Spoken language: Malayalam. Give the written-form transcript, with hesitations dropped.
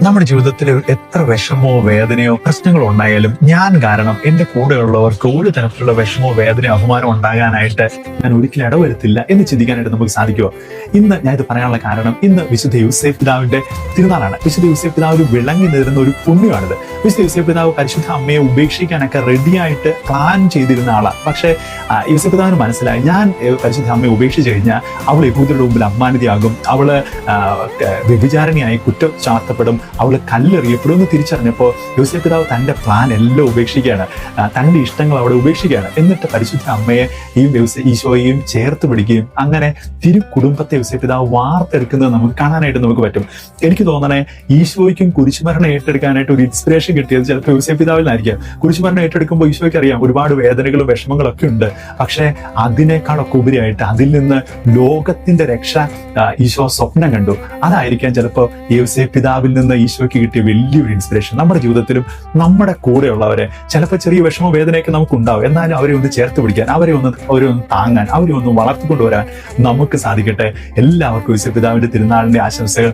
നമ്മുടെ ജീവിതത്തിൽ എത്ര വിഷമോ വേദനയോ പ്രശ്നങ്ങളോ ഉണ്ടായാലും ഞാൻ കാരണം എന്റെ കൂടെയുള്ളവർക്ക് ഒരു തരത്തിലുള്ള വിഷമോ വേദനയോ അപമാനമോ ഉണ്ടാകാനായിട്ട് ഞാൻ ഒരിക്കലും ഇടവരുത്തില്ല എന്ന് ചിന്തിക്കാനായിട്ട് നമുക്ക് സാധിക്കുമോ? ഇന്ന് ഞാൻ ഇത് പറയാനുള്ള കാരണം, ഇന്ന് വിശുദ്ധ യൂസേഫ് പിതാവിന്റെ തിരുനാളാണ്. വിശുദ്ധ യൂസേഫ് പിതാവ് ഒരു വിളങ്ങി നിരുന്ന ഒരു പുണ്യമാണിത്. വിശുദ്ധ യൂസേഫ് പിതാവ് പരിശുദ്ധ അമ്മയെ ഉപേക്ഷിക്കാനൊക്കെ റെഡിയായിട്ട് പ്ലാൻ ചെയ്തിരുന്ന ആളാണ്. പക്ഷേ യൂസേഫ് പിതാവിന് മനസ്സിലായി, ഞാൻ പരിശുദ്ധ അമ്മയെ ഉപേക്ഷിച്ച് കഴിഞ്ഞാൽ അവൾ യഹൂദരുടെ മുമ്പിൽ അപമാനിതയാകും, അവള് വ്യഭിചാരിണിയായി കുറ്റം ചാർത്തപ്പെടും, അവള് കല്ലെറിയപ്പെടും എന്ന് തിരിച്ചറിഞ്ഞപ്പോൾ യൂസേഫ് പിതാവ് തന്റെ പ്ലാൻ എല്ലാം ഉപേക്ഷിക്കുകയാണ്, തന്റെ ഇഷ്ടങ്ങൾ അവിടെ ഉപേക്ഷിക്കുകയാണ്. എന്നിട്ട് പരിശുദ്ധ അമ്മയെ ഈശോയെയും ചേർത്ത് പിടിക്കുകയും അങ്ങനെ തിരു കുടുംബത്തെ യൂസേഫ് പിതാവ് വാർത്തെടുക്കുന്നത് നമുക്ക് കാണാനായിട്ട് നമുക്ക് പറ്റും. എനിക്ക് തോന്നണേ ഈശോയ്ക്കും കുരിശുമരണം ഏറ്റെടുക്കാനായിട്ട് ഒരു ഇൻസ്പിറേഷൻ കിട്ടിയത് ചിലപ്പോൾ യൂസേഫ് പിതാവിലായിരിക്കാം. കുരിശുമരണം ഏറ്റെടുക്കുമ്പോൾ ഈശോയ്ക്ക് അറിയാം ഒരുപാട് വേദനകളും വിഷമങ്ങളും ഒക്കെ ഉണ്ട്. പക്ഷെ അതിനേക്കാളൊക്കെ ഉപരിയായിട്ട് അതിൽ നിന്ന് ലോകത്തിന്റെ രക്ഷ ഈശോ സ്വപ്നം കണ്ടു. അതായിരിക്കാം ചിലപ്പോൾ യൂസേഫ് പിതാവിൽ നിന്ന് ഈശോയ്ക്ക് കിട്ടിയ വലിയൊരു ഇൻസ്പിറേഷൻ. നമ്മുടെ ജീവിതത്തിലും നമ്മുടെ കൂടെയുള്ളവരെ ചിലപ്പോൾ ചെറിയ വിഷമ വേദനയൊക്കെ നമുക്ക് ഉണ്ടാവും, എന്നാലും അവരെ ഒന്ന് ചേർത്ത് പിടിക്കാൻ, അവരെ ഒന്ന് താങ്ങാൻ, അവരെ ഒന്ന് വളർത്തിക്കൊണ്ടുവരാൻ നമുക്ക് സാധിക്കട്ടെ. എല്ലാവർക്കും യൂസേഫ് പിതാവിന്റെ തിരുനാളിന്റെ ആശംസകൾ.